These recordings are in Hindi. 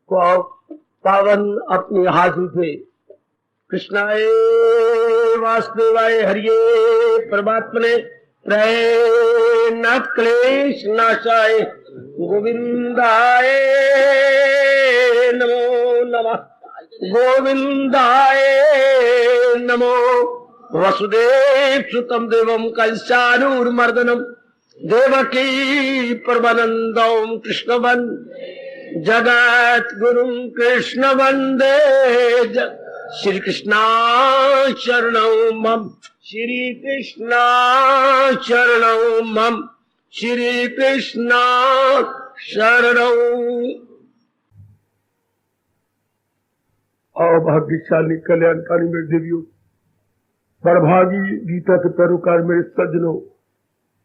पावन अपनी हाथ उठे। कृष्णाय वासुदेवाय हरिये परमात्मने प्रणत क्लेश नाशाय गोविंदाय नमो नमः। गोविंदाय नमो। वसुदेव सुतम देवम कंसानुर्मर्दनम देवकी परमानंदम कृष्णवन जगत गुरु कृष्ण वंदे। श्री कृष्णा शरणौ मम। श्री कृष्णा शरणौ मम। श्री कृष्णा शरणौ। अभाग्यशाली कल्याणकारी मेरे देवियों, बड़भागी गीता के पैरोकार मेरे सज्जनों,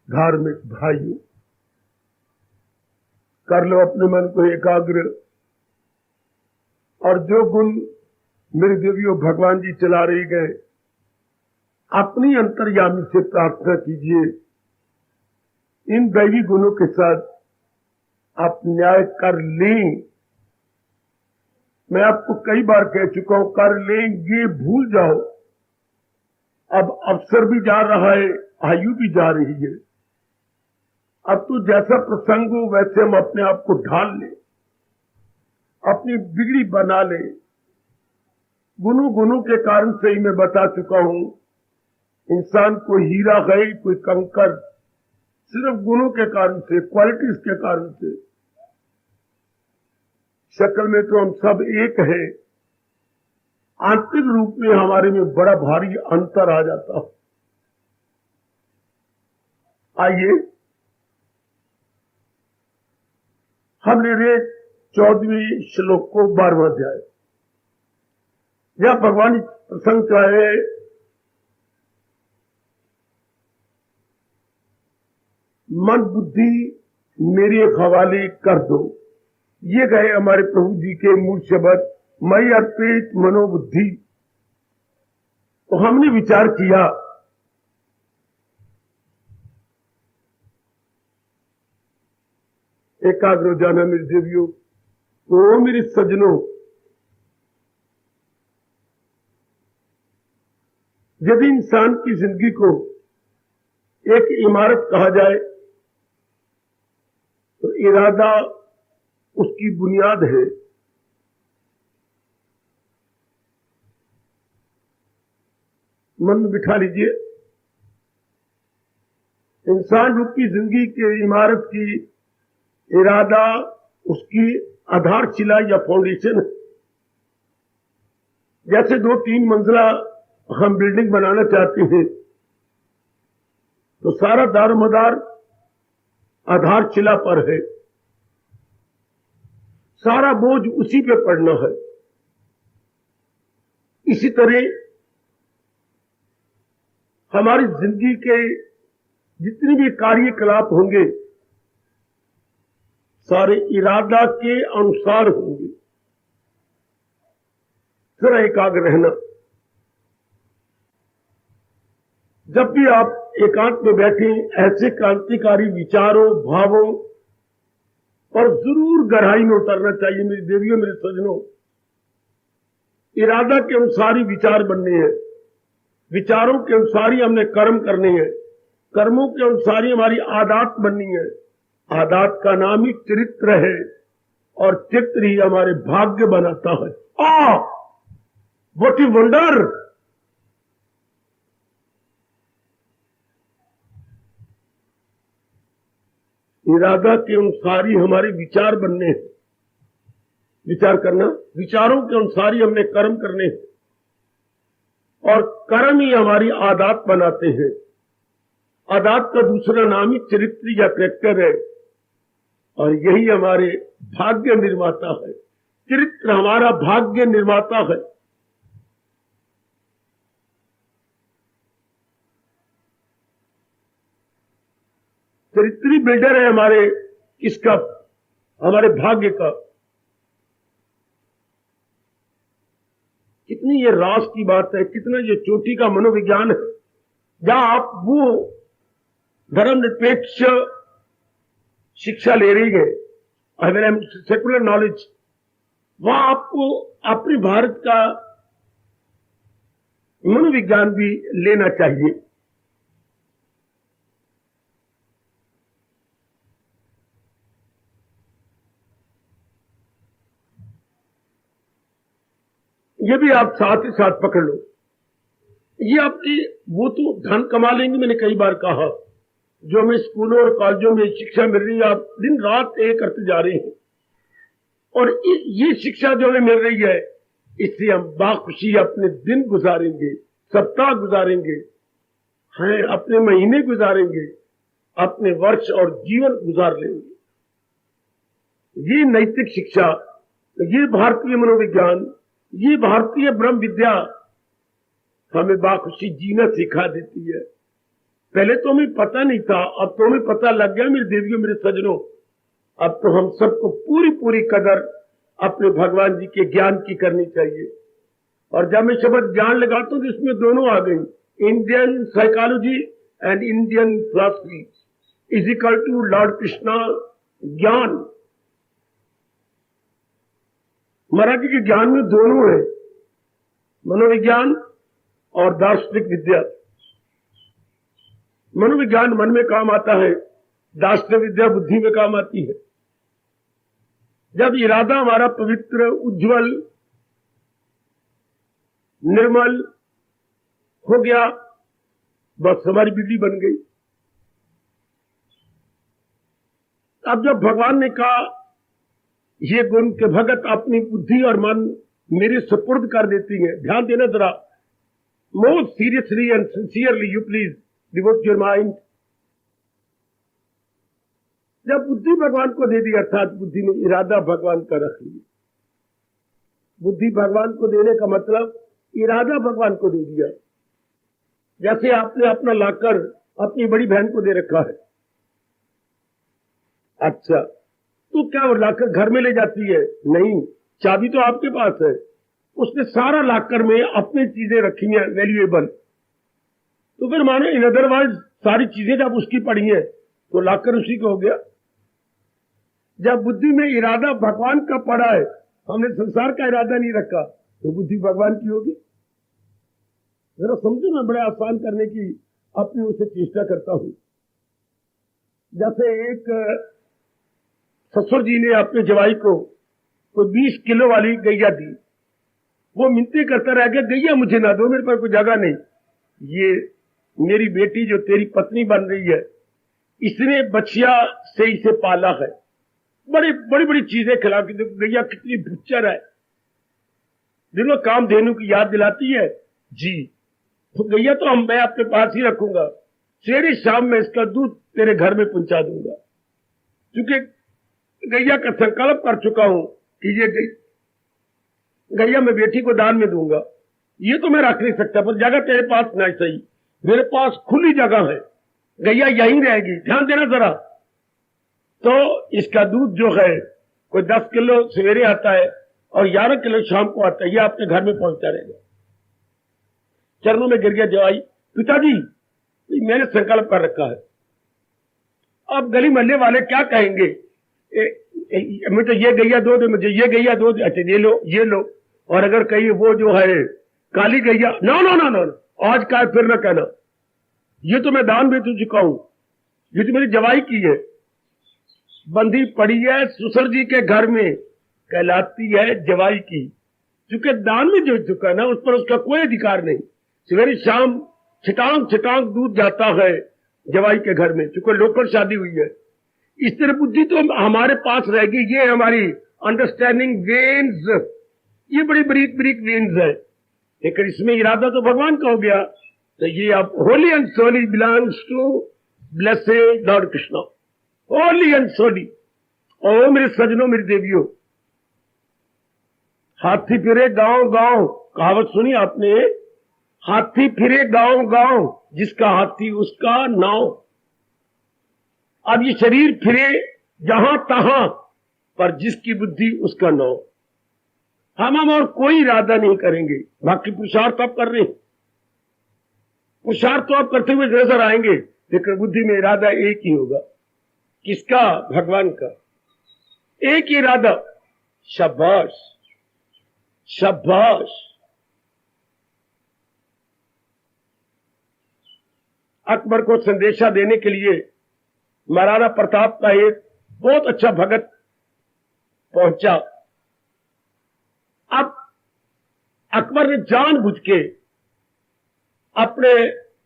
धार्मिक भाइयों, कर लो अपने मन को एकाग्र और जो गुण मेरे देवियों भगवान जी चला रहे गए, अपनी अंतर्यामी से प्रार्थना कीजिए। इन दैवी गुणों के साथ आप न्याय कर लें। मैं आपको कई बार कह चुका हूं, कर लेंगे भूल जाओ। अब अवसर भी जा रहा है, आयु भी जा रही है। अब तो जैसा प्रसंग हो वैसे हम अपने आप को ढाल लें, अपनी बिगड़ी बना लें। गुणों के कारण से ही मैं बता चुका हूं, इंसान कोई हीरा है कोई कंकर, सिर्फ गुणों के कारण से, क्वालिटीज के कारण से। शक्ल में तो हम सब एक हैं, आंतरिक रूप में हमारे में बड़ा भारी अंतर आ जाता है। आइए हम ले रहे 14वें श्लोक को 12वां अध्याय। यह भगवान प्रसंग क्या है? मन बुद्धि मेरे हवाले कर दो। ये गए हमारे प्रभु जी के मूल शब्द, मई अर्पित मनोबुद्धि। तो हमने विचार किया एकाग्र हो जाना मेरे देवियों। तो मेरे सज्जनों, यदि इंसान की जिंदगी को एक इमारत कहा जाए तो इरादा उसकी बुनियाद है। मन में बिठा लीजिए, इंसान रूपी जिंदगी की इमारत की इरादा उसकी आधारशिला या फाउंडेशन है। जैसे 2-3 मंजिला हम बिल्डिंग बनाना चाहते हैं तो सारा दारोमदार आधारशिला पर है, सारा बोझ उसी पे पड़ना है। इसी तरह हमारी जिंदगी के जितने भी कार्यकलाप होंगे सारे इरादा के अनुसार होंगे। जरा एकाग्र रहना। जब भी आप एकांत में बैठे, ऐसे क्रांतिकारी विचारों भावों पर जरूर गहराई में उतरना चाहिए मेरी देवियों मेरे सज्जनों। इरादा के अनुसार ही विचार बनने हैं, विचारों के अनुसार ही हमने कर्म करने हैं, कर्मों के अनुसार ही हमारी आदत बननी है। आदत का नाम ही चरित्र है और चित्र ही हमारे भाग्य बनाता है। What a wonder! इरादा के अनुसार ही हमारे विचार बनने हैं। विचार करना, विचारों के अनुसार ही हमने कर्म करने हैं और कर्म ही हमारी आदत बनाते हैं। आदत का दूसरा नाम ही चरित्र या कैरेक्टर है और यही हमारे भाग्य निर्माता है। चरित्र हमारा भाग्य निर्माता है। चरित्री बिल्डर है हमारे किसका? हमारे भाग्य का। कितनी ये रास की बात है, कितना ये चोटी का मनोविज्ञान है, जहां आप वो धर्मनिरपेक्ष शिक्षा ले रही है, सेकुलर नॉलेज, वहां आपको अपने भारत का मनोविज्ञान भी लेना चाहिए। ये भी आप साथ ही साथ पकड़ लो। ये आपकी वो तो धन कमा लेंगे, मैंने कई बार कहा, जो हमें स्कूलों और कॉलेजों में शिक्षा मिल रही है, आप दिन रात एक करते जा रहे हैं, और ये शिक्षा जो हमें मिल रही है, इससे हम बाखुशी अपने दिन गुजारेंगे, सप्ताह गुजारेंगे, हैं अपने महीने गुजारेंगे, अपने वर्ष और जीवन गुजार लेंगे। ये नैतिक शिक्षा, ये भारतीय मनोविज्ञान, ये भारतीय ब्रह्म विद्या हमें बाखुशी जीना सिखा देती है। पहले तो हमें पता नहीं था, अब तो हमें पता लग गया मेरे देवियों, मेरे सज्जनों। अब तो हम सबको पूरी पूरी कदर अपने भगवान जी के ज्ञान की करनी चाहिए। और जब मैं शब्द ज्ञान लगाता हूं तो इसमें दोनों आ गई, Indian psychology and Indian philosophy is equal to lord Krishna gyan. Maharaj जी के ज्ञान में दोनों है, मनोविज्ञान और दार्शनिक विद्या। मनोविज्ञान मन में काम आता है, दार्शनिक विद्या बुद्धि में काम आती है। जब इरादा हमारा पवित्र, उज्जवल, निर्मल हो गया, बस हमारी बिजली बन गई। अब जब भगवान ने कहा ये गुण के भगत अपनी बुद्धि और मन मेरे सुपुर्द कर देती है, ध्यान देना जरा, most seriously and sincerely you please devote your mind. जब बुद्धि भगवान को दे दी, अर्थात बुद्धि ने इरादा भगवान का रख लिया। बुद्धि भगवान को देने का मतलब इरादा भगवान को दे दिया। जैसे आपने अपना लाकर अपनी बड़ी बहन को दे रखा है, अच्छा तो क्या वो लाकर घर में ले जाती है? नहीं, चाबी तो आपके पास है। उसने सारा लाकर में अपनी चीजें रखी हैं वैल्यूएबल, तो फिर मानो इन अदरवाइज सारी चीजें जब उसकी पड़ी हैं तो लाकर उसी को हो गया। जब बुद्धि में इरादा भगवान का पड़ा है, हमने संसार का इरादा नहीं रखा, तो बुद्धि भगवान की होगी। जरा समझो, मैं बड़े आसान करने की अपनी उसे चेष्टा करता हूं। जैसे एक ससुर जी ने अपने जवाई को कोई 20 किलो वाली गैया दी, वो मिन्नतें करता रह गया, गैया मुझे ना दो, मेरे पास कोई जगह नहीं। ये मेरी बेटी जो तेरी पत्नी बन रही है, इसने बछिया से इसे पाला है, बड़ी बड़ी बड़ी चीजें खिला के, देखो गैया कितनी बुच्चर है, दिनों काम धेनु की याद दिलाती है जी। तो गैया तो मैं अपने पास ही रखूंगा, सवेरे शाम में इसका दूध तेरे घर में पहुंचा दूंगा। क्योंकि गैया का संकल्प कर चुका हूं कि ये गैया मैं बेटी को दान में दूंगा। ये तो मैं रख नहीं सकता, पर जगह तेरे पास नहीं सही, मेरे पास खुली जगह है, गैया यहीं रहेगी, ध्यान देना जरा। तो इसका दूध जो है कोई 10 किलो सवेरे आता है और 11 किलो शाम को आता है, ये आपके घर में पहुंचता रहेगा। चरणों में गिर गया जवाई, पिताजी मैंने संकल्प कर रखा है, अब गली मोहल्ले वाले क्या कहेंगे, मुझे ये गैया दो दे, मुझे ये गैया दो दे, अच्छा ये लो ये लो। और अगर कहीं वो जो है काली गैया, नो नो नो नो, आज का फिर ना कहना, ये तो मैं दान भी दे चुका हूं, ये तो मेरी जवाई की है, बंधी पड़ी है ससुर जी के घर में, कहलाती है जवाई की। क्योंकि दान में जो चुका ना, उस पर उसका कोई अधिकार नहीं। सवेरे शाम छिटांग छिटांग दूध जाता है जवाई के घर में, चूंकि लोकल शादी हुई है। इस तरह बुद्धि तो हमारे पास रहेगी, ये हमारी अंडरस्टैंडिंग वेन्स, ये बड़ी बरीक बरीक वेन्स है, लेकिन इसमें इरादा तो भगवान का हो गया। तो ये अब holy and solely belongs to blessed Lord Krishna, holy and solely. ओ मेरे सजनों, मेरी देवियों, हाथी फिरे गांव गांव, कहावत सुनी आपने, हाथी फिरे गांव गांव, जिसका हाथी उसका नाव। अब ये शरीर फिरे जहां तहां, पर जिसकी बुद्धि उसका नाव। हम और कोई इरादा नहीं करेंगे, बाकी पुरुषार्थ आप कर रहे हैं, पुरुषार्थ तो आप करते हुए नजर आएंगे, लेकिन बुद्धि में इरादा एक ही होगा। किसका? भगवान का। एक ही इरादा, शाबाश, शाबाश। अकबर को संदेशा देने के लिए महाराणा प्रताप का एक बहुत अच्छा भगत पहुंचा। अब अकबर ने जानबूझ के अपने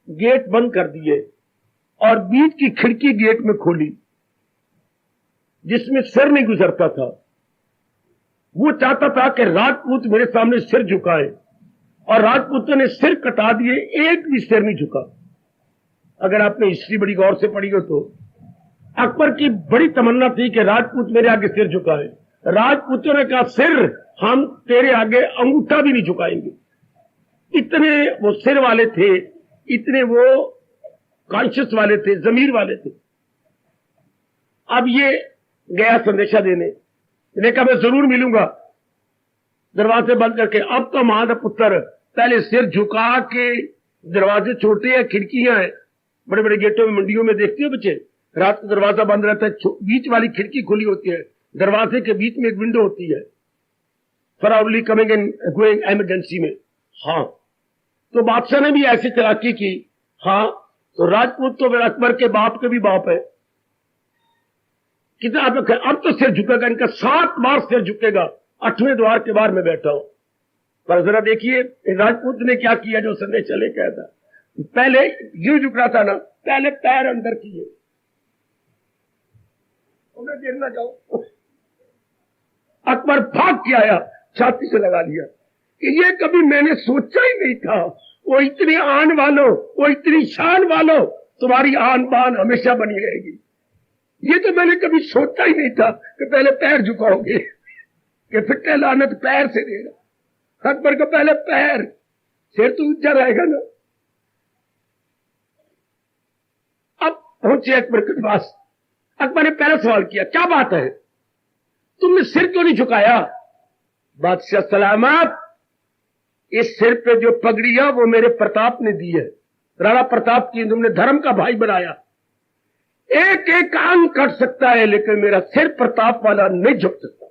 गेट बंद कर दिए और बीच की खिड़की गेट में खोली जिसमें सिर नहीं गुजरता था। वो चाहता था कि राजपूत मेरे सामने सिर झुकाए और राजपूतों ने सिर कटा दिए, एक भी सिर नहीं झुका। अगर आपने हिस्ट्री बड़ी गौर से पढ़ी हो तो अकबर की बड़ी तमन्ना थी कि राजपूत मेरे आगे सिर झुकाए। राजपूतों ने कहा सिर हम तेरे आगे अंगूठा भी नहीं झुकाएंगे। इतने वो सिर वाले थे, इतने वो कॉन्शियस वाले थे, जमीर वाले थे। अब ये गया संदेशा देने, देखा मैं जरूर मिलूंगा, दरवाजे बंद करके। अब तो महान पुत्र पहले सिर झुका के, दरवाजे छोटे हैं, खिड़कियां हैं, बड़े बड़े गेटों में मंडियों में देखते हो बच्चे, रात को दरवाजा बंद रहता है, बीच वाली खिड़की खुली होती है, दरवाजे के बीच में एक विंडो होती है for only coming and going emergency में। हाँ, तो बादशाह ने भी ऐसी चालाकी की। हाँ, तो राजपूत तो मेरा अकबर के बाप के भी बाप है। कितना अब तो सिर झुकेगा इनका, 7 बार सिर झुकेगा। 8वें द्वार के बाहर में बैठा हूं। पर जरा देखिए राजपूत ने क्या किया जो संदेश चले गया था। पहले यूं झुक रहा था ना, पहले पैर अंदर किए, मैं गिर ना जाऊं। अकबर भाग के आया, छाती से लगा लिया कि ये कभी मैंने सोचा ही नहीं था। वो इतने आन वालों, वो इतनी शान वालों, तुम्हारी आन बान हमेशा बनी रहेगी। ये तो मैंने कभी सोचा ही नहीं था कि पहले पैर झुकाओगे, कि फिर लानत पैर से देगा। अकबर का पहले पैर, सिर तो ऊंचा रहेगा ना। अब पहुंचे अकबर के पास। अकबर ने पहला सवाल किया, क्या बात है, तुमने सिर क्यों नहीं झुकाया? बादशाह सलामत, इस सिर पे जो पगड़ी है वो मेरे प्रताप ने दी है, राणा प्रताप की तुमने धर्म का भाई बनाया। एक एक अंग कट सकता है लेकिन मेरा सिर प्रताप वाला नहीं झुक सकता।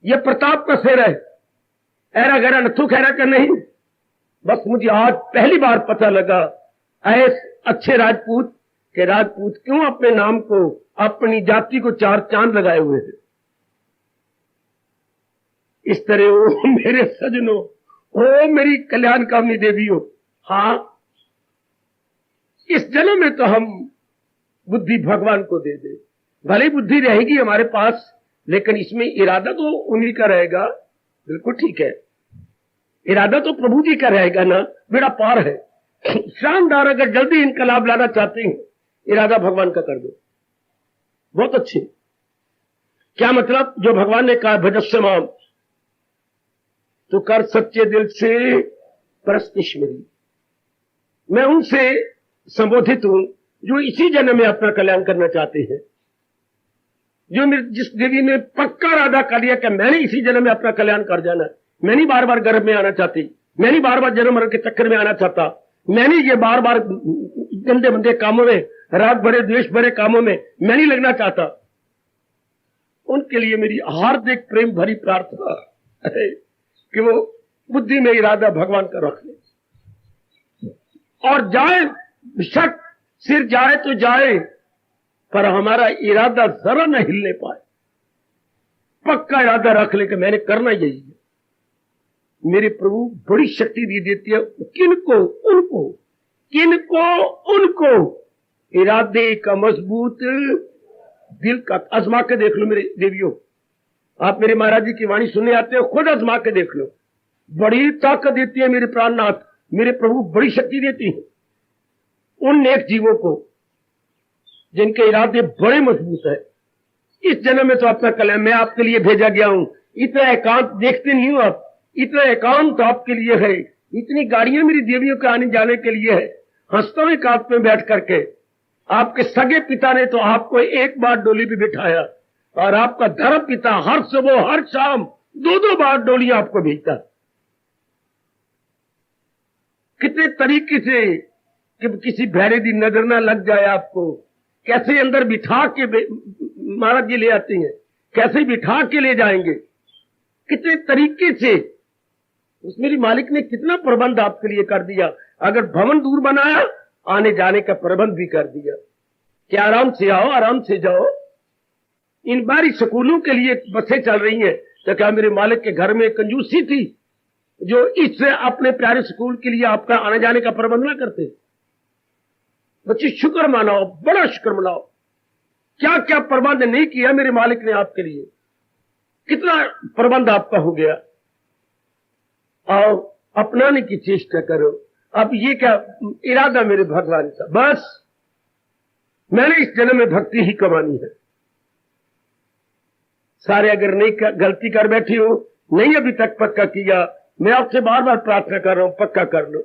यह प्रताप का सिर है, ऐरा गहरा नथु खैरा का नहीं। बस मुझे आज पहली बार पता लगा ऐसे अच्छे राजपूत के राजपूत क्यों अपने नाम को, अपनी जाति को 4 चांद लगाए हुए थे। इस तरह ओ मेरे सजनों, ओ मेरी कल्याण कामनी देवियों, हाँ इस जन्म में तो हम बुद्धि भगवान को दे दे, भले बुद्धि रहेगी हमारे पास लेकिन इसमें इरादा तो उन्हीं का रहेगा। बिल्कुल ठीक है, इरादा तो प्रभु जी का रहेगा ना, बेड़ा पार है। शानदार, अगर जल्दी इनकलाब लाना चाहते हैं इरादा भगवान का कर दो, बहुत अच्छे। क्या मतलब? जो भगवान ने कहा भजस्य माम, तो कर सच्चे दिल से परस्तिश्वरी। मैं उनसे संबोधित हूं जो इसी जन्म में अपना कल्याण करना चाहते हैं, जो जिस देवी ने पक्का इरादा कर लिया कि मैंने इसी जन्म में अपना कल्याण कर जाना। मैं नहीं बार बार गर्भ में आना चाहती, मैं नहीं बार बार जन्म मरण के चक्कर में आना चाहता, मैं नहीं ये बार बार गंदे बंदे कामों में, राग भरे द्वेष भरे कामों में मैं नहीं लगना चाहता। उनके लिए मेरी हार्दिक प्रेम भरी प्रार्थना है कि वो बुद्धि में इरादा भगवान का रख ले और जाए, बेशक सिर जाए तो जाए पर हमारा इरादा जरा न हिलने पाए। पक्का इरादा रख ले कि मैंने करना यही है। मेरे प्रभु बड़ी शक्ति दी देती है किनको उनको, किनको उनको, इरादे का मजबूत, दिल का। आजमा के देख लो मेरे देवियों, आप मेरे महाराज जी की वाणी सुनने आते हो, खुद आजमा के देख लो। बड़ी ताकत देती है मेरे प्राणनाथ, मेरे प्रभु बड़ी शक्ति देती है उन नेक जीवों को जिनके इरादे बड़े मजबूत है। इस जन्म में तो अपना कल्याण मैं आपके लिए भेजा गया हूं। इतना एकांत देखते नहीं हो आप, इतना एकांत आपके लिए है, इतनी गाड़ियां मेरी देवियों के आने जाने के लिए है। हंसतों एकांत में बैठ करके आपके सगे पिता ने तो आपको एक बार डोली पे बिठाया और आपका धर्म पिता हर सुबह हर शाम 2-2 बार डोलियां आपको भेजता। कितने तरीके से कि किसी भैरे की नजर ना लग जाए आपको, कैसे अंदर बिठा के महाराज जी ले आते हैं, कैसे बिठा के ले जाएंगे, कितने तरीके से उस मेरी मालिक ने कितना प्रबंध आपके लिए कर दिया। अगर भवन दूर बनाया, आने जाने का प्रबंध भी कर दिया कि आराम से आओ, आराम से जाओ। इन बारी स्कूलों के लिए बसें चल रही हैं, तो क्या मेरे मालिक के घर में कंजूसी थी जो इससे अपने प्यारे स्कूल के लिए आपका आने जाने का प्रबंध ना करते? बच्चे शुक्र मनाओ, बड़ा शुक्र मनाओ। क्या क्या प्रबंध नहीं किया मेरे मालिक ने आपके लिए, कितना प्रबंध आपका हो गया। आओ अपनाने की चेष्टा करो। अब ये क्या इरादा मेरे भगवान का, बस मैंने इस जन्म में भक्ति ही कमानी है। सारे अगर नहीं गलती कर बैठी हो, नहीं अभी तक पक्का किया, मैं आपसे बार बार प्रार्थना कर रहा हूं, पक्का कर लो।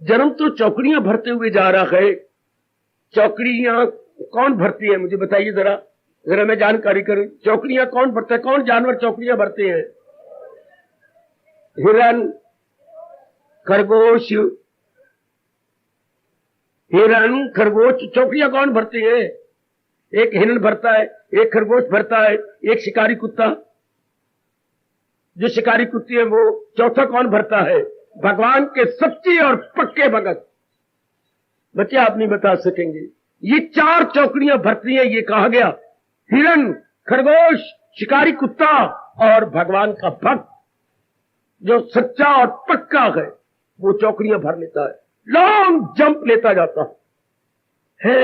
जन्म तो चौकड़ियां भरते हुए जा रहा है। चौकड़ियां कौन भरती है, मुझे बताइए जरा, जरा मैं जानकारी करूं। चौकड़ियां कौन भरता है? कौन जानवर चौकड़ियां भरते हैं? हिरन, खरगोश। हिरन, खरगोश, चौकड़ियां कौन भरते हैं? एक हिरन भरता है, एक खरगोश भरता है, एक शिकारी कुत्ता। जो शिकारी कुत्ते है वो चौथा कौन भरता है? भगवान के सच्चे और पक्के भगत। बच्चे आप नहीं बता सकेंगे। ये 4 चौकड़ियां भरती हैं, ये कहा गया। हिरन, खरगोश, शिकारी कुत्ता और भगवान का भक्त जो सच्चा और पक्का है, वो चौकड़ियां भर लेता है, लॉन्ग जंप लेता जाता है।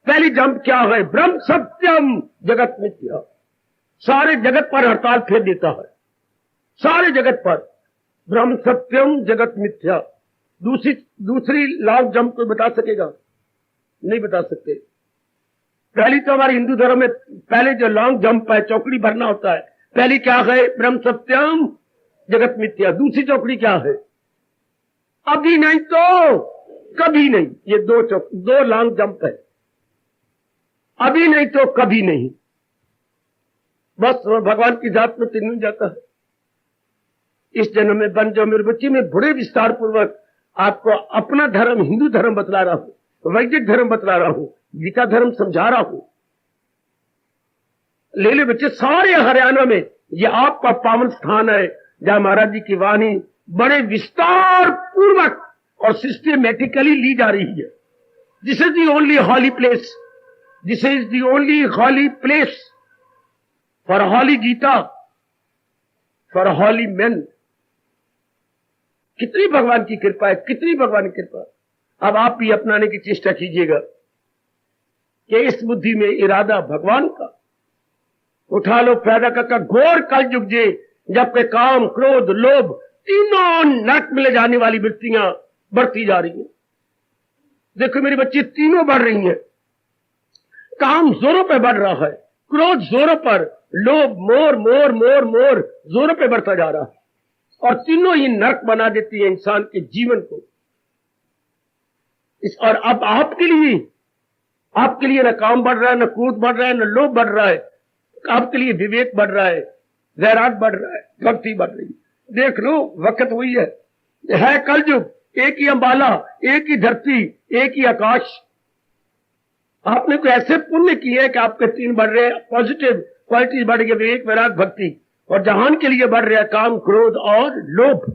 पहली जंप क्या है? ब्रह्म सत्यम जगत मिथ्या। सारे जगत पर हड़ताल फेर देता है, सारे जगत पर ब्रह्म सत्यम जगत मिथ्या। दूसरी लॉन्ग जंप कोई बता सकेगा? नहीं बता सकते। पहली तो हमारे हिंदू धर्म में पहले जो लॉन्ग जंप है, चौकड़ी भरना होता है। पहली क्या है? ब्रह्म सत्यम जगत मिथ्या। दूसरी चौकड़ी क्या है? अभी नहीं तो कभी नहीं। ये दो लॉन्ग जंप है। अभी नहीं तो कभी नहीं, बस भगवान की जात में तीन जाता है। इस जन्म में बन जाओ मेरे बच्चे। मैं बड़े विस्तार पूर्वक आपको अपना धर्म, हिंदू धर्म बतला रहा हूं, वैदिक धर्म बतला रहा हूं, गीता धर्म समझा रहा हूं। ले ले बच्चे, सारे हरियाणा में ये आपका पावन स्थान है जहां महाराज जी की वाणी बड़े विस्तार पूर्वक और सिस्टमेटिकली ली जा रही है। This is the only holy place, this is the only holy place for holy Gita, for holy man. कितनी भगवान की कृपा है, कितनी भगवान की कृपा। अब आप भी अपनाने की चेष्टा कीजिएगा कि इस बुद्धि में इरादा भगवान का। उठा लो फायदा का घोर कल युग जे, जबकि काम, क्रोध, लोभ तीनों नरक में ले जाने वाली वृत्तियां बढ़ती जा रही हैं। देखो मेरे बच्चे, तीनों बढ़ रही हैं। काम जोरों पे बढ़ रहा है, क्रोध जोरों पर, लोभ, मोर मोर मोर मोर जोरों पे बढ़ता जा रहा है, और तीनों ही नरक बना देती है इंसान के जीवन को। और अब आपके लिए न काम बढ़ रहा है, न क्रोध बढ़ रहा है, न लोभ बढ़ रहा है। आपके लिए विवेक बढ़ रहा है, वैराग बढ़ रहा है, भक्ति बढ़ रही है। देख लो, वक्त हुई है कलयुग। एक ही अंबाला, एक ही धरती, एक ही आकाश। आपने कोई ऐसे पुण्य किए कि आपके 3 बढ़ रहे हैं, पॉजिटिव क्वालिटीज बढ़ गई, विवेक, वैराग, भक्ति। और जहान के लिए बढ़ रहा है काम, क्रोध और लोभ।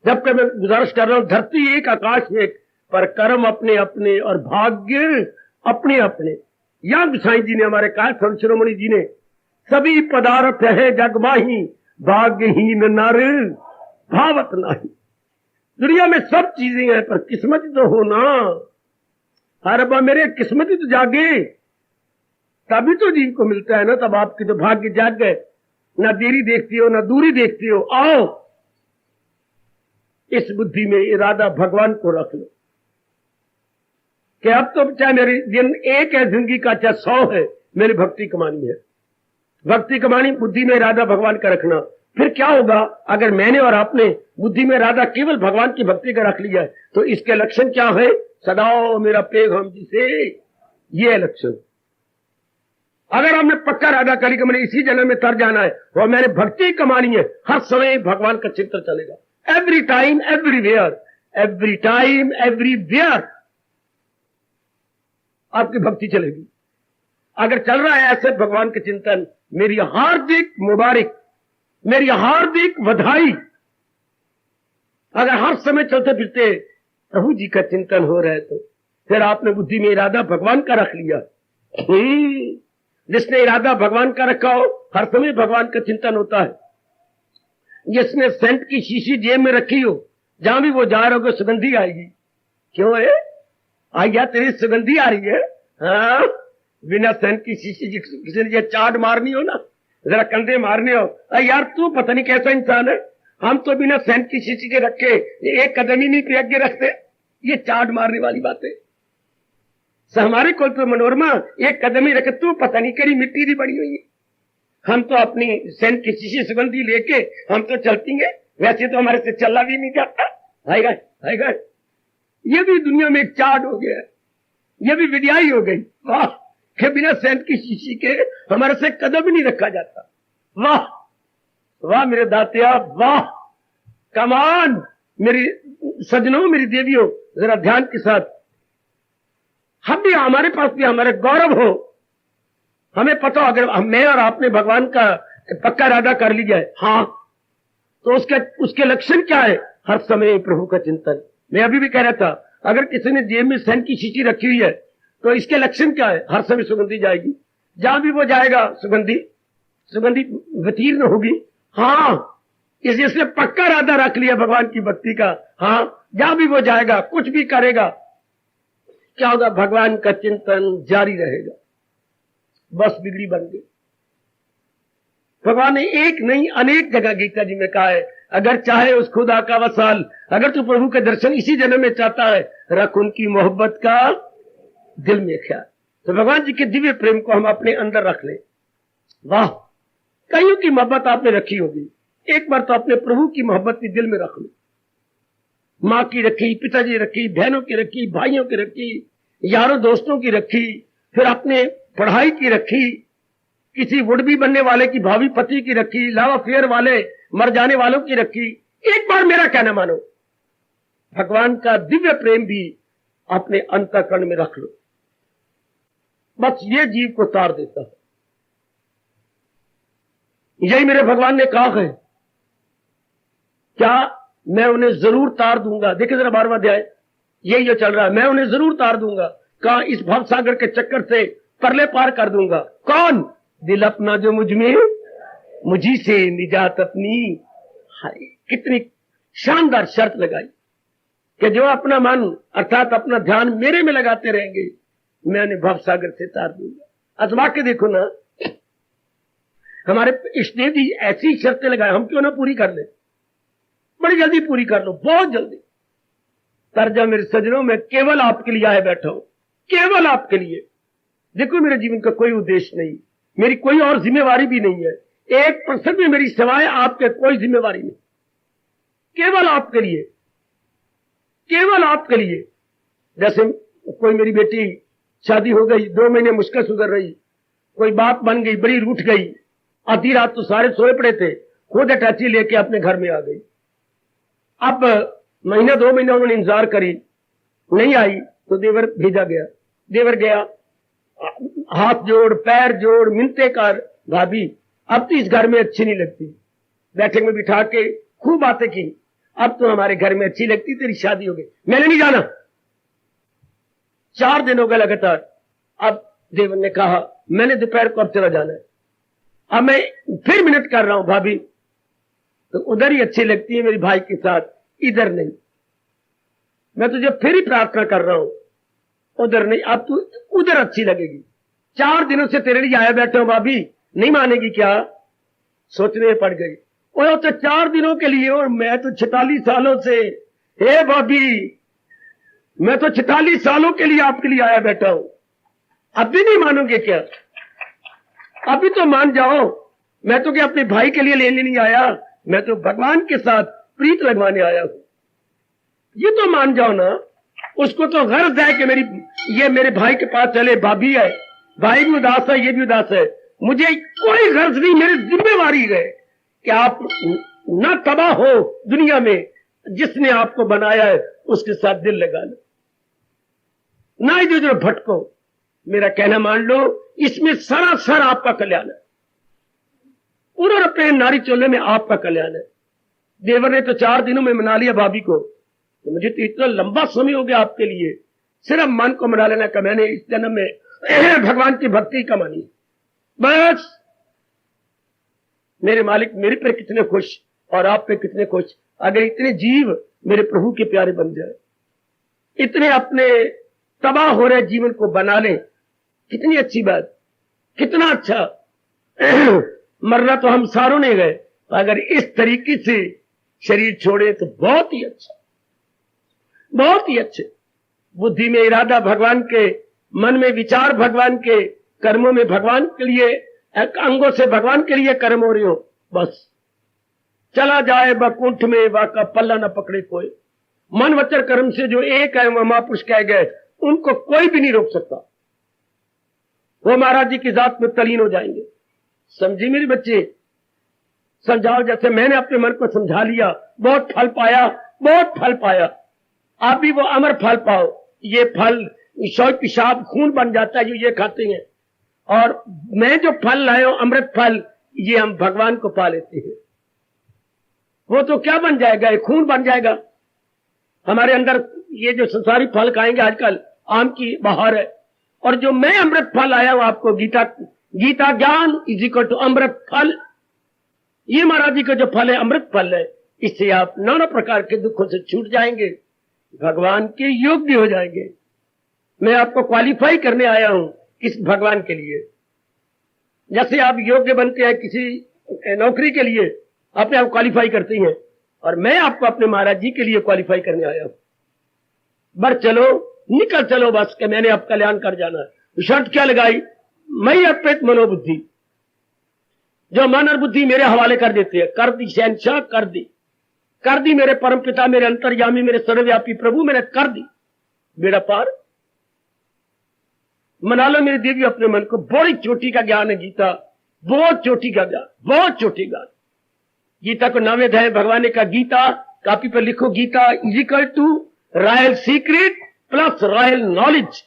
जबकि मैं गुजारिश कर रहा हूं, धरती एक, आकाश एक, पर कर्म अपने अपने और भाग्य अपने अपने। या गोसाई जी ने हमारे कहा, संत शिरोमणि जी ने, सभी पदार्थ है जग माही, भाग्यहीन नर भावत नाही। दुनिया में सब चीजें हैं, पर किस्मत तो हो ना। अरे मेरे किस्मत ही तो जागे, तभी तो जीव को मिलता है ना। तब आपके तो भाग्य जाग गए। ना देरी देखती हो, ना दूरी देखती हो। आओ इस बुद्धि में इरादा भगवान को रख लो कि अब तो चाहे मेरी दिन एक है जिंदगी का, चाहे 100 है, मेरी भक्ति कमानी है। भक्ति कमानी, बुद्धि में इरादा भगवान का रखना। फिर क्या होगा अगर मैंने और आपने बुद्धि में इरादा केवल भगवान की भक्ति का रख लिया है? तो इसके लक्षण क्या है? सदा मेरा पैगाम जिसे, ये लक्षण। अगर हमने पक्का इरादा करी कि मैंने इसी जन्म में तर जाना है और मैंने भक्ति कमानी है, हर समय भगवान का चित्र चलेगा। Every time everywhere, every time everywhere आपकी भक्ति चलेगी। अगर चल रहा है ऐसे भगवान के चिंतन, मेरी हार्दिक मुबारक, मेरी हार्दिक बधाई। अगर हर समय चलते फिरते प्रभु जी का चिंतन हो रहा है तो फिर आपने बुद्धि में इरादा भगवान का रख लिया। जिसने इरादा भगवान का रखा हो हर समय भगवान का चिंतन होता है। जिसने सेंट की शीशी जेब में रखी हो, जहां भी वो जा रहा होगा सुगंधी आएगी। क्यों है? आइया तेरी सुगंधी आ रही है। हाँ, बिना सेंट की शीशी किसी ने चाट मारनी हो ना, जरा कंधे मारने हो, यार तू पता नहीं कैसा इंसान है। हम तो बिना सेंट की शीशी के रखे एक कदम ही नहीं फेंक के रखते। ये चाट मारने वाली बातें। हमारे कोल तो मनोरमा एक कदम ही रखे, तू पता नहीं करी मिट्टी की बड़ी हुई है। हम तो अपनी सेंट की शीशी सुगंधी लेके हम तो चलती हैं। वैसे तो हमारे से चला भी नहीं जाता। आएगा ये भी दुनिया में एक चाट हो गया, ये भी विद्याई हो गई। वाह, कि बिना सेंट की शीशी के हमारे से कदम ही नहीं रखा जाता। वाह वाह मेरे दातिया, वाह कमान। मेरी सजनों, मेरी देवियों, जरा ध्यान के साथ हम भी, हमारे पास भी हमारे गौरव हो। हमें पता हो, अगर मैं और आपने भगवान का पक्का इरादा कर लिया है, हाँ, तो उसके लक्षण क्या है? हर समय प्रभु का चिंतन। मैं अभी भी कह रहा था, अगर किसी ने जेब में सेंट की शीशी रखी हुई है तो इसके लक्षण क्या है? हर समय सुगंधी जाएगी, जहां भी वो जाएगा सुगंधी वितीर्ण होगी। हाँ, इसलिए पक्का इरादा रख लिया भगवान की भक्ति का। हाँ, जहां भी वो जाएगा, कुछ भी करेगा, क्या होगा? भगवान का चिंतन जारी रहेगा। बस बिगड़ी बन गई। भगवान ने एक नहीं अनेक जगह गीता जी में कहा है, अगर चाहे उस खुदा का वसाल, अगर तू प्रभु के दर्शन इसी जन्म में चाहता है, रख उनकी मोहब्बत का दिल में ख्याल। तो भगवान जी के दिव्य प्रेम को हम अपने अंदर रख लें। वाह, कईयों की मोहब्बत आपने रखी होगी, एक बार तो अपने प्रभु की मोहब्बत भी दिल में रख लो। माँ की रखी, पिताजी रखी, बहनों की रखी, भाइयों की रखी, यारों दोस्तों की रखी, फिर अपने पढ़ाई की रखी, किसी वुड बी बनने वाले की भावी पति की रखी, लव अफेयर वाले मर जाने वालों की रखी। एक बार मेरा कहना मानो, भगवान का दिव्य प्रेम भी अपने अंतःकरण में रख लो। बस ये जीव को तार देता है। यही मेरे भगवान ने कहा है, क्या मैं उन्हें जरूर तार दूंगा। देखिए जरा 12वां अध्याय, यही जो चल रहा है, मैं उन्हें जरूर तार दूंगा। कहा, इस भवसागर के चक्कर से परले पार कर दूंगा। कौन? दिल अपना जो मुझ में, मुझी से निजात अपनी। हाय, कितनी शानदार शर्त लगाई कि जो अपना मन अर्थात अपना ध्यान मेरे में लगाते रहेंगे, मैं उन्हें भवसागर से तार दूंगा। आजमा के देखो ना, हमारे इष्टदेव जी ऐसी शर्तें लगाए, हम क्यों ना पूरी कर ले? बड़ी जल्दी पूरी कर लो, बहुत जल्दी। तरजा मेरे सजनों, मैं केवल आपके लिए आए बैठा हूं, केवल आपके लिए। देखो मेरे जीवन का कोई उद्देश्य नहीं, मेरी कोई और जिम्मेवारी भी नहीं है। 1% भी मेरी सिवाय आपके कोई जिम्मेवारी नहीं, केवल आपके लिए, केवल आपके लिए। जैसे कोई मेरी बेटी शादी हो गई, 2 महीने मुश्किल सुधर रही, कोई बात बन गई, बड़ी रूठ गई, आधी रात तो सारे सोए पड़े थे, खुद अटैची लेके अपने घर में आ गई। अब महीना 2 महीना उन्होंने इंतजार करी, नहीं आई तो देवर भेजा गया। देवर गया, हाथ जोड़ पैर जोड़ मिन्नतें कर, भाभी अब तो इस घर में अच्छी नहीं लगती। बैठक में बिठा के खूब बातें की, अब तो हमारे घर में अच्छी लगती, तेरी शादी हो गई। मैंने नहीं जाना। 4 दिन हो गए लगातार। अब देवर ने कहा, मैंने दोपहर को अब चला जाना है। अब मैं फिर मिनट कर रहा हूं, भाभी तो उधर ही अच्छी लगती है मेरी भाई के साथ, इधर नहीं। मैं तुझे फिर ही प्रार्थना कर रहा हूं, उधर नहीं, अब तू उधर अच्छी लगेगी। 4 दिनों से तेरे लिए आया बैठा हूं, भाभी नहीं मानेगी क्या? सोचने में पड़ गई। और तो 4 दिनों के लिए, और मैं तो 46 सालों से, हे भाभी मैं तो 46 सालों के लिए आपके लिए आया बैठा हूं, अब भी नहीं मानोगे क्या? अभी तो मान जाओ। मैं तो क्या अपने भाई के लिए लेने नहीं आया, मैं तो भगवान के साथ प्रीत लगवाने आया हूं। ये तो मान जाओ ना। उसको तो गर्ज है कि ये मेरे भाई के पास चले, भाभी है, भाई भी उदास है, ये भी उदास है। मुझे कोई गर्ज नहीं, मेरी जिम्मेवारी है कि आप न तबाह हो दुनिया में। जिसने आपको बनाया है उसके साथ दिल लगा लो, ना इधर उधर भटको। मेरा कहना मान लो, इसमें सरासर आपका कल्याण है। पूर्ण प्रेम नारी चोले में आपका कल्याण है। देवर ने तो 4 दिनों में मना लिया भाभी को, तो मुझे तो इतना लंबा समय हो गया आपके लिए, सिर्फ मन को मना लेना का मैंने इस जन्म में भगवान की भक्ति कमानी। बस मेरे मालिक मेरे पर कितने खुश और आप पे कितने खुश। अगर इतने जीव मेरे प्रभु के प्यारे बन जाए, इतने अपने तबाह हो रहे जीवन को बना ले, कितनी अच्छी बात, कितना अच्छा। मरना तो हम सारों ने गए, अगर इस तरीके से शरीर छोड़े तो बहुत ही अच्छा, बहुत ही अच्छे। बुद्धि में इरादा भगवान के, मन में विचार भगवान के, कर्मों में भगवान के लिए, अंगों से भगवान के लिए कर्म हो रही हो। बस चला जाए बकुंठ में वाका पल्ला न पकड़े कोई। मन वचन कर्म से जो एक है वह महापुरुष कह गए, उनको कोई भी नहीं रोक सकता। वो महाराज जी की जात में तलीन हो जाएंगे। समझी मेरे बच्चे, समझाओ। जैसे मैंने अपने मन को समझा लिया, बहुत फल पाया, बहुत फल पाया। आप भी वो अमर फल पाओ। ये फल शौच पेशाब खून बन जाता है जो ये खाते हैं, और मैं जो फल लाया हूं अमृत फल, ये हम भगवान को पा लेते हैं। वो तो क्या बन जाएगा, ये खून बन जाएगा हमारे अंदर। ये जो संसारी फल खाएंगे आजकल, आम की बहार है, और जो मैं अमृत फल आया हूं आपको, गीता ज्ञान इज इक्वल टू अमृत फल। ये महाराज जी का जो फल है अमृत फल है, इससे आप नाना प्रकार के दुखों से छूट जाएंगे, भगवान के योग्य हो जाएंगे। मैं आपको क्वालिफाई करने आया हूं किस भगवान के लिए। जैसे आप योग्य बनते हैं किसी नौकरी के लिए, अपने आप क्वालिफाई करते हैं, और मैं आपको अपने महाराज जी के लिए क्वालिफाई करने आया हूं। बढ़ चलो, निकल चलो, बस के मैंने अब कल्याण कर जाना है। शर्त क्या लगाई, मैं अर्पित मनोबुद्धि, जो मन और बुद्धि मेरे हवाले कर देते हैं, कर दी शहंशाह, कर दी मेरे परम पिता, मेरे अंतर्यामी, मेरे सर्वव्यापी प्रभु, मैंने कर दी बेड़ा पार। मना लो मेरे देवी अपने मन को। बड़ी चोटी का ज्ञान है गीता, बहुत चोटी का ज्ञान, बहुत चोटी ज्ञान। गीता को 9वें अध्याय भगवान ने कहा, गीता कॉपी पर लिखो, Gita is equal to royal secret plus royal knowledge.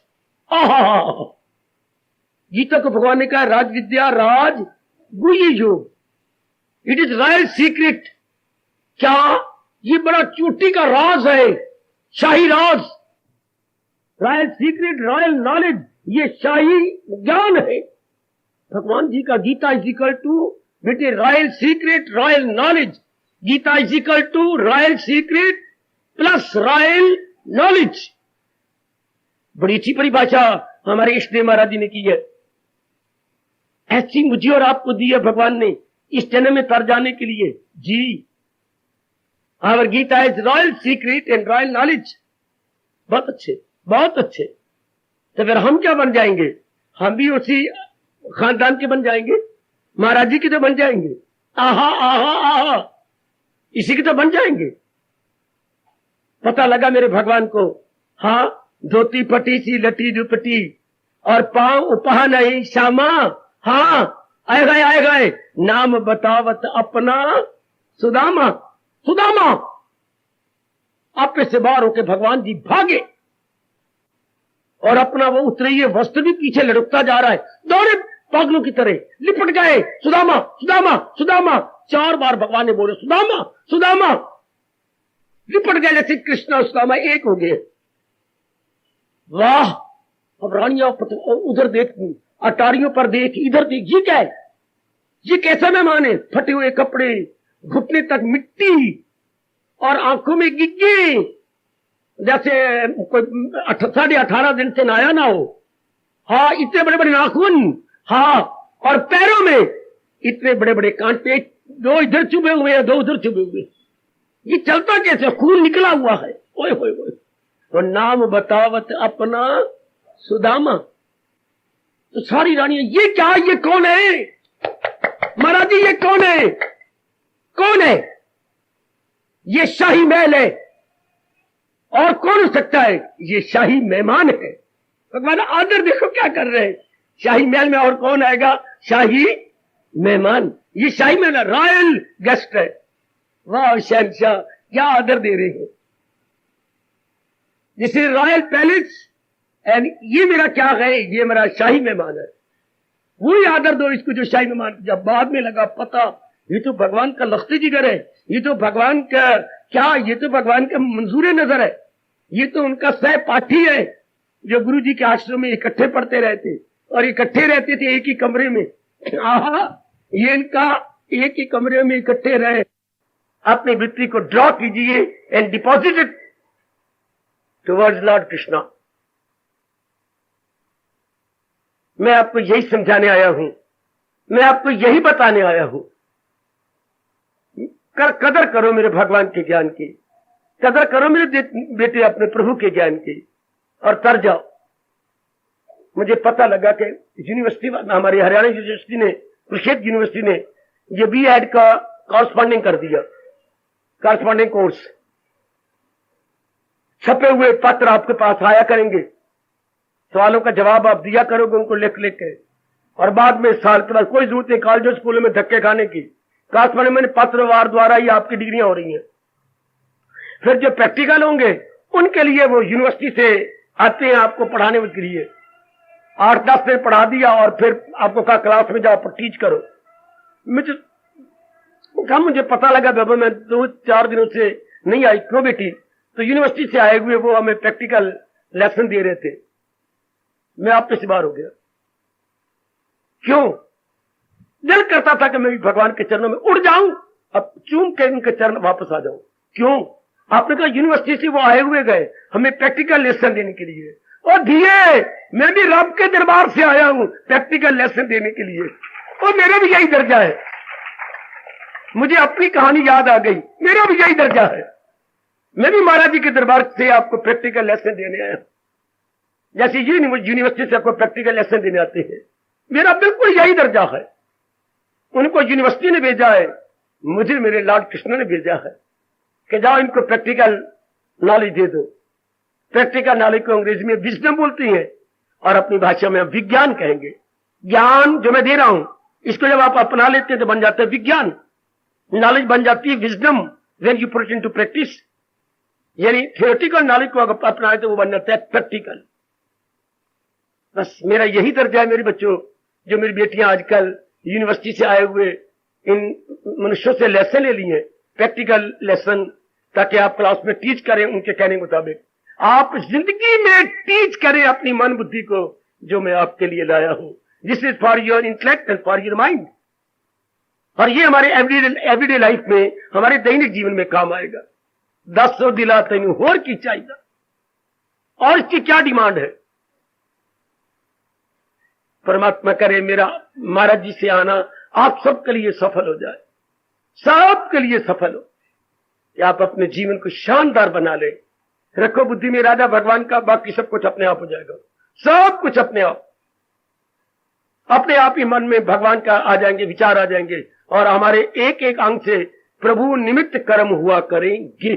Gita को भगवान ने कहा राज विद्या, राज गुह्य योग, इट इज रॉयल सीक्रेट। क्या ये बड़ा चोटी का राज है, शाही राज। रॉयल सीक्रेट, रॉयल नॉलेज, ये शाही ज्ञान है भगवान जी का। गीता इज इक्वल टू बेटे royal secret, royal knowledge. Gita is equal to royal secret plus royal knowledge. बड़ी अच्छी परिभाषा हमारे इष्टदेव महाराज जी ने की है। ऐसी मुझे और आपको दी है भगवान ने इस जन्म में तर जाने के लिए जी। Our Gita is royal secret and royal knowledge. बहुत अच्छे, बहुत अच्छे। तो फिर हम क्या बन जाएंगे, हम भी उसी खानदान के बन जाएंगे, महाराज जी के तो बन जाएंगे। आहा आहा आहा, इसी के तो बन जाएंगे। पता लगा मेरे भगवान को। हाँ, धोती फटी सी लटी दुपटी और पांव उपहा नहीं श्यामा। हाँ, आए गए नाम बतावत अपना सुदामा। सुदामा आपे से बाहर होके भगवान जी भागे, और अपना वो उतरे वस्त्र भी पीछे लड़कता जा रहा है, दौड़े पागलों की तरह लिपट गए। सुदामा सुदामा सुदामा 4 बार भगवान ने बोले सुदामा सुदामा। लिपट गए जैसे कृष्ण और सुदामा एक हो गए। वाह, अब रानियां उधर देख, अटारियों पर देख, इधर देख, ये क्या है, ये कैसा मेहमान है। फटे हुए कपड़े, घुटने तक मिट्टी और आंखों में गिग्गी, जैसे कोई 18.5 दिन से नहाया ना हो। हाँ, इतने बड़े बड़े नाखून। हाँ, और पैरों में इतने बड़े बड़े कांटे, 2 इधर चुभे हुए हैं, 2 उधर चुभे हुए। ये चलता कैसे, खून निकला हुआ है। ओए होए होए। तो नाम बतावत अपना सुदामा। तो सारी रानियां, ये क्या, ये कौन है महाराज जी, ये कौन है, कौन है, ये शाही महल है, और कौन हो सकता है, ये शाही मेहमान है। भगवान आदर देखो क्या कर रहे हैं। शाही महल में और कौन आएगा, शाही मेहमान। ये शाही महल रॉयल गेस्ट है। वाह शहंशाह, क्या आदर दे रहे हैं। जैसे रॉयल पैलेस, एंड ये मेरा क्या है, ये मेरा शाही मेहमान है। वही आदर दो इसको जो शाही मेहमान। जब बाद में लगा पता ये तो भगवान का लख्ती जिगर है, ये तो भगवान का क्या, ये तो भगवान का मंजूर नजर है, ये तो उनका सहपाठी है जो गुरु जी के आश्रम में इकट्ठे पढ़ते रहते और इकट्ठे रहते थे एक ही कमरे में। आहा, ये इनका एक ही कमरे में इकट्ठे रहे। अपनी वृत्ति को ड्रॉ कीजिए and deposit it towards Lord Krishna. मैं आपको यही समझाने आया हूं, मैं आपको यही बताने आया हूं। कदर करो मेरे भगवान के ज्ञान की, कदर करो मेरे बेटे अपने प्रभु के ज्ञान की और तर जाओ। मुझे पता लगा कि यूनिवर्सिटी हमारी हरियाणा यूनिवर्सिटी ने, कुरुक्षेत्र यूनिवर्सिटी ने ये B.Ed का कॉरस्पॉन्डिंग कर दिया, कॉरस्पॉन्डिंग कोर्स। छपे हुए पत्र आपके पास आया करेंगे, सवालों का जवाब आप दिया करोगे उनको लिख लिख के, और बाद में साल के बाद कोई जरूरत नहीं कॉलेजों स्कूलों में धक्के खाने की। कॉरस्पॉन्डिंग में पत्रवार द्वारा ही आपकी डिग्रियां हो रही हैं। फिर जो प्रैक्टिकल होंगे उनके लिए वो यूनिवर्सिटी से आते हैं आपको पढ़ाने के लिए। 8-10 दिन पढ़ा दिया और फिर आपको कहा क्लास में जाओ पर टीच करो। मुझे पता लगा बाबा मैं 2-4 दिनों से नहीं आई, क्यों बेटी? तो यूनिवर्सिटी से आए हुए वो हमें प्रैक्टिकल लेसन दे रहे थे। मैं आपके से बाहर हो गया। क्यों? दिल करता था कि मैं भी भगवान के चरणों में उड़ जाऊं, अब चूम के उनके चरण वापस आ जाऊं। क्यों? आपने कहा यूनिवर्सिटी से वो आए हुए गए हमें प्रैक्टिकल लेसन देने के लिए। और दिए, मैं भी रब के दरबार से आया हूं प्रैक्टिकल लेसन देने के लिए, और मेरा भी यही दर्जा है। मुझे अपनी कहानी याद आ गई, मेरा भी यही दर्जा है। मैं भी महाराज जी के दरबार से आपको प्रैक्टिकल लेसन देने आया, जैसे ये यूनिवर्सिटी से आपको प्रैक्टिकल लेसन देने आते हैं। मेरा बिल्कुल यही दर्जा है। उनको यूनिवर्सिटी ने भेजा है, मुझे मेरे लॉर्ड कृष्ण ने भेजा है कि जाओ इनको प्रैक्टिकल नॉलेज दे दो। प्रैक्टिकल नॉलेज को अंग्रेजी में विजडम बोलती है और अपनी भाषा में विज्ञान कहेंगे। ज्ञान जो मैं दे रहा हूं इसको जब आप अपना लेते हैं तो बन जाता है विज्ञान, नॉलेज बन जाती है wisdom when you put it into practice. यानी थियोरेटिकल नॉलेज को अगर अपनाए तो वो बन जाता है प्रैक्टिकल। बस मेरा यही दर्जा है मेरे बच्चों, जो मेरी बेटियां आजकल यूनिवर्सिटी से आए हुए इन मनुष्यों से लेसन ले लिए, प्रैक्टिकल लेसन, ताकि आप क्लास में टीच करें उनके कहने के मुताबिक। आप जिंदगी में टीच करें अपनी मन बुद्धि को जो मैं आपके लिए लाया हूं। This is for your intellect and for your mind. और ये हमारे एवरीडे लाइफ में, हमारे दैनिक जीवन में काम आएगा। 10 दिला तेन होर की चाहिए, और इसकी क्या डिमांड है? परमात्मा करे मेरा महाराज जी से आना आप सबके लिए सफल हो जाए, सबके लिए सफल हो, कि आप अपने जीवन को शानदार बना ले। रखो बुद्धि में राजा भगवान का, बाकी सब कुछ अपने आप हो जाएगा। सब कुछ अपने आप ही मन में भगवान का आ जाएंगे, विचार आ जाएंगे, और हमारे एक एक अंग से प्रभु निमित्त कर्म हुआ करेंगे।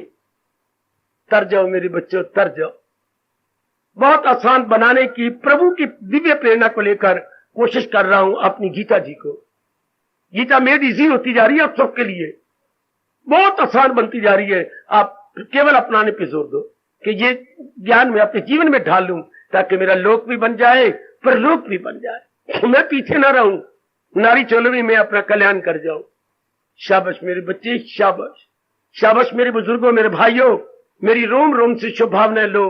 तर जाओ मेरे बच्चों, तर जाओ। बहुत आसान बनाने की प्रभु की दिव्य प्रेरणा को लेकर कोशिश कर रहा हूं अपनी गीता जी को। गीता मेड इजी होती जा रही है आप सबके लिए, बहुत आसान बनती जा रही है। आप केवल अपनाने पे जोर दो कि ये ज्ञान मैं अपने जीवन में ढाल लूं, ताकि मेरा लोक भी बन जाए, परलोक भी बन जाए। मैं पीछे ना रहूं, नारी चोलो में मैं अपना कल्याण कर जाऊं। शाबाश मेरे बच्चे, शाबाश, शाबाश मेरे बुजुर्गों, मेरे भाइयों, मेरी रोम रोम से शुभ भावनाएं लो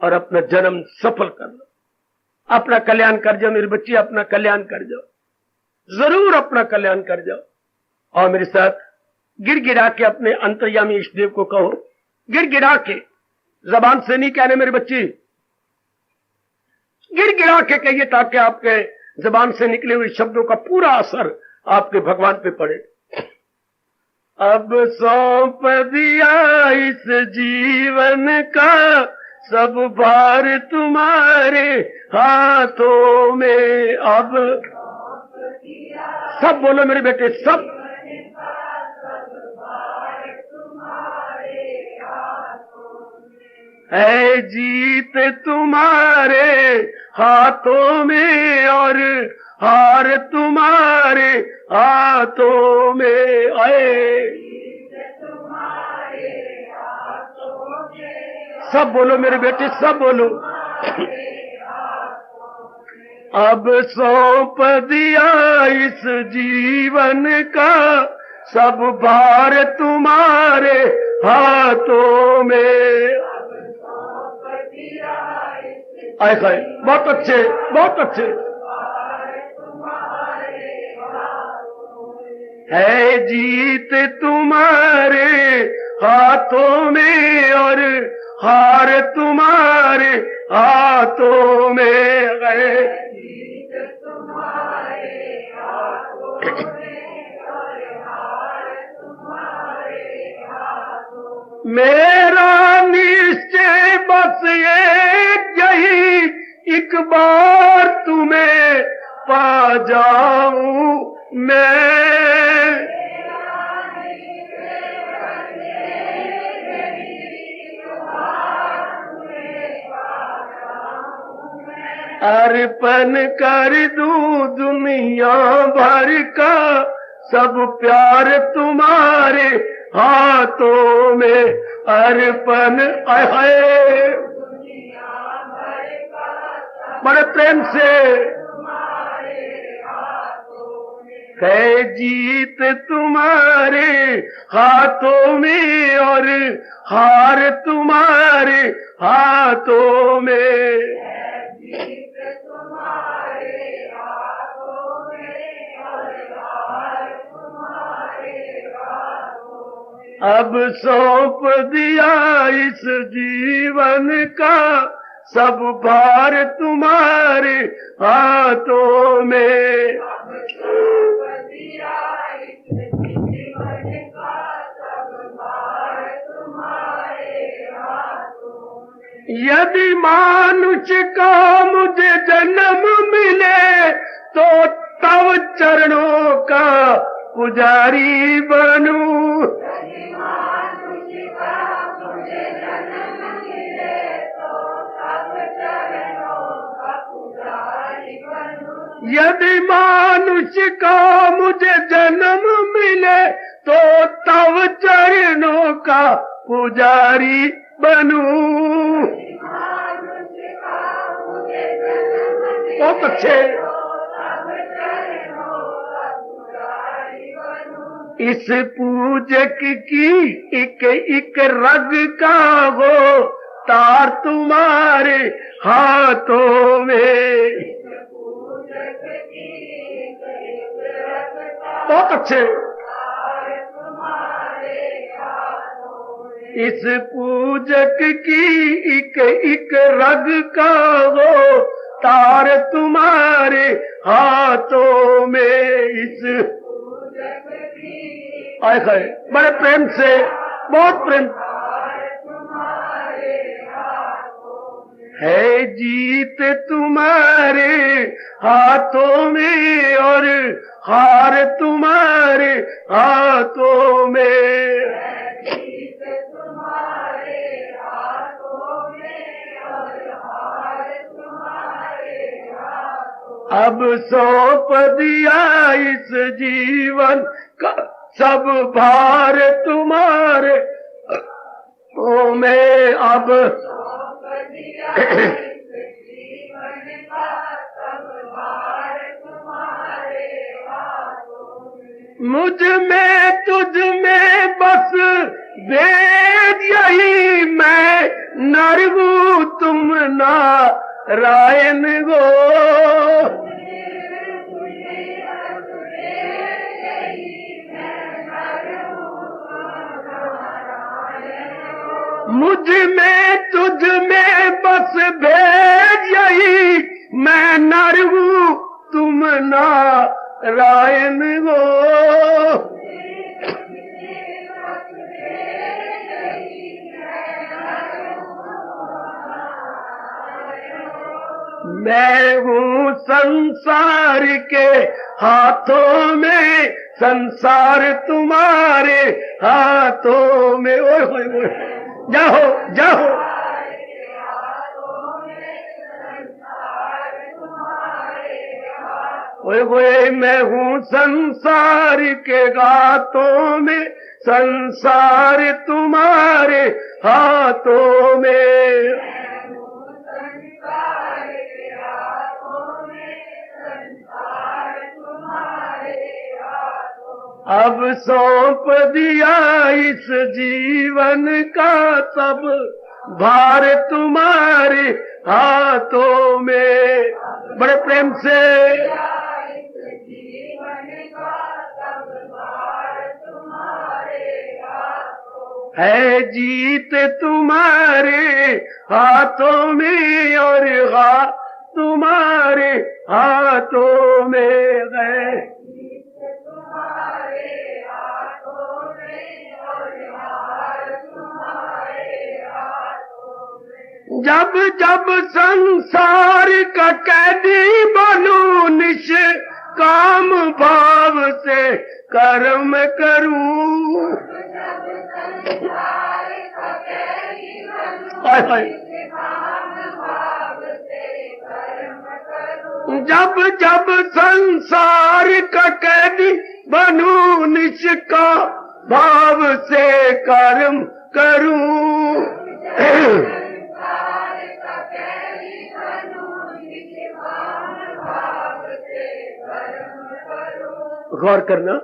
और अपना जन्म सफल कर लो। अपना कल्याण कर जाओ मेरे बच्चे, अपना कल्याण कर जाओ, जरूर अपना कल्याण कर जाओ। और मेरे साथ गिड़गिड़ा के अपने अंतर्यामी इष्टदेव को कहो, गिड़गिड़ा के, जबान से नहीं कहने मेरे बच्चे, गिड़गिड़ा के कहिए, ताकि आपके जबान से निकले हुए शब्दों का पूरा असर आपके भगवान पे पड़े। अब सौंप दिया इस जीवन का सब भार तुम्हारे हाथों में। अब सब बोलो मेरे बेटे, सब। है जीत तुम्हारे हाथों में और हार तुम्हारे हाथों में। आए सब बोलो मेरे बेटे, सब बोलो। अब सौंप दिया इस जीवन का सब भार तुम्हारे हाथों में। ऐसा है, बहुत अच्छे, बहुत अच्छे। है जीत तुम्हारे हाथों में और हार तुम्हारे हाथों में है। मेरा निश्चय बस यही एक बार तुम्हें पा जाऊं मैं। अर्पण कर दूं दुनिया भर का सब प्यार तुम्हारे हाथों में अर्पण। है बड़े प्रेम से है जीत तुम्हारे हाथों में और हार तुम्हारे हाथों में। अब सौंप दिया इस जीवन का सब भार तुम्हारे हाथों में। यदि मानुष का मुझे जन्म मिले तो तव चरणों का पुजारी बनूं। यदि मानुष का मुझे जन्म मिले तो तव चरणों का पुजारी बनूं। बहुत अच्छे। इस पूजक की एक रग का हो तार तुम्हारे हाथों में। बहुत अच्छे। इस पूजक की एक रग का हो तार तुम्हारे हाथों में। इस ऐसा है, बड़े प्रेम से, बहुत प्रेम। है जीत तुम्हारे हाथों में और हार तुम्हारे हाथों में। अब सौंप दिया इस जीवन का सब भार तुम्हारे हाथों में। अब मुझ में तुझ में बस भेद यही मैं नर हूँ तुम नारायण गो। मुझ में तुझ में बस भेद यही मैं नर हूँ तुम नारायण गो। मैं हूँ संसार के हाथों में संसार तुम्हारे हाथों में। ओए होए होए, जाओ जाओ। ओए होए, मैं हूँ संसार के हाथों में संसार तुम्हारे हाथों में। अब सौंप दिया इस जीवन का सब भार तुम्हारे हाथों में। बड़े प्रेम से है जीत तुम्हारे हाथों में और हाथ तुम्हारे हाथों में है। जब जब संसार का कैदी बनूं निष्काम भाव से कर्म करूं। जब जब संसार का कैदी बनूं निष्काम भाव से कर्म करूं। गौर करना,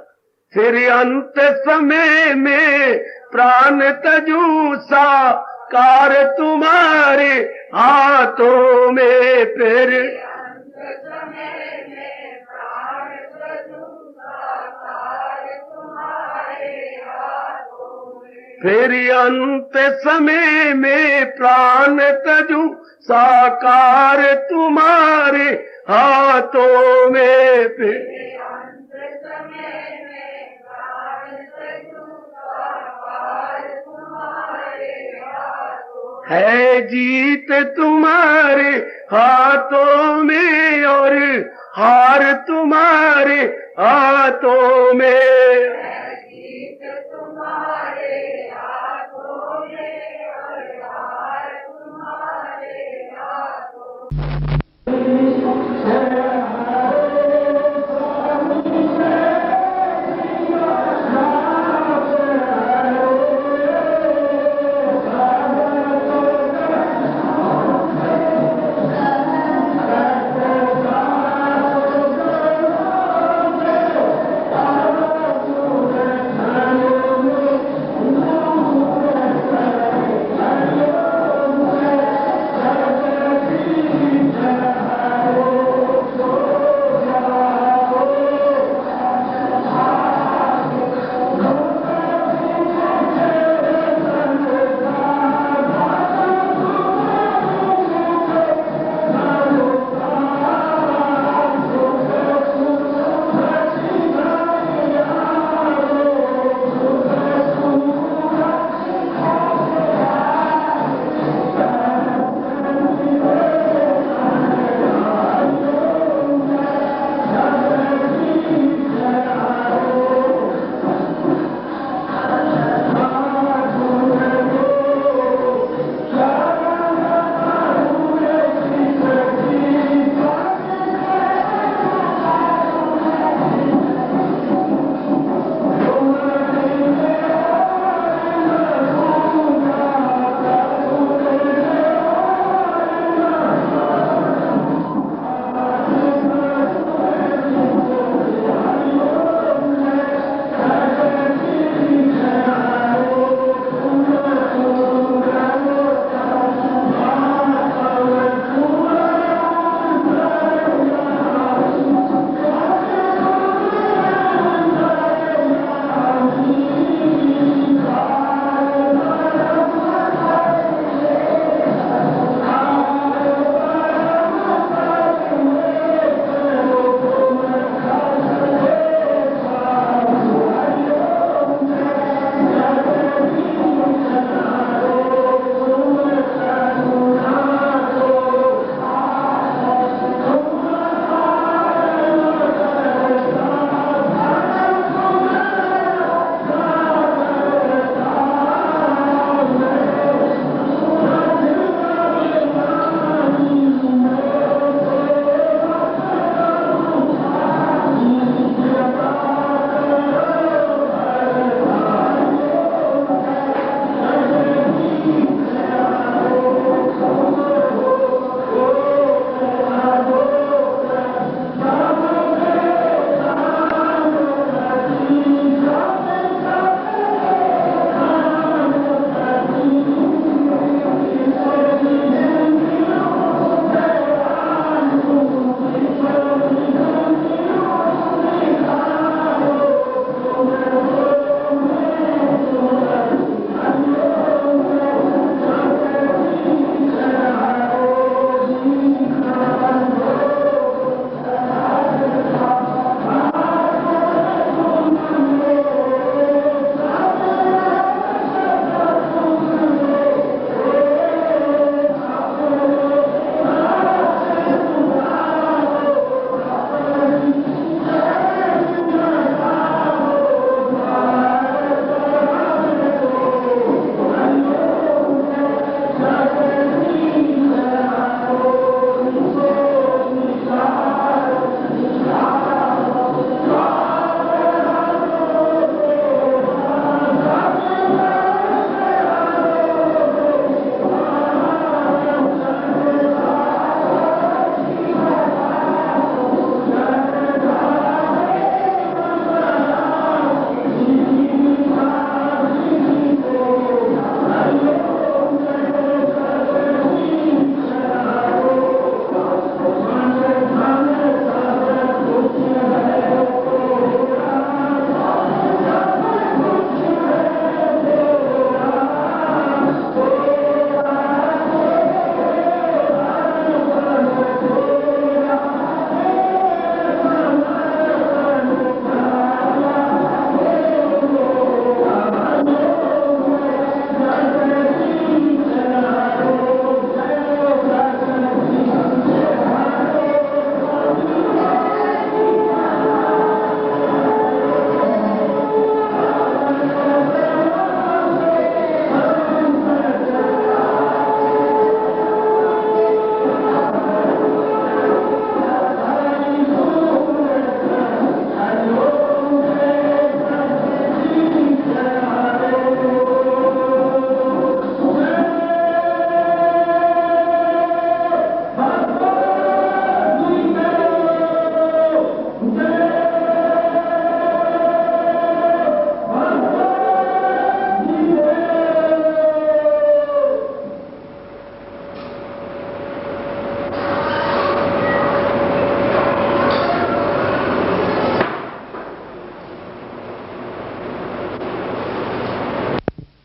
फिर अंत समय में प्राण तजू साकार तुम्हारे हाथों में। फिर अंत समय में प्राण तजू साकार तुम्हारे हाथों में। है जीत तुम्हारे हाथों में और हार तुम्हारे हाथों में।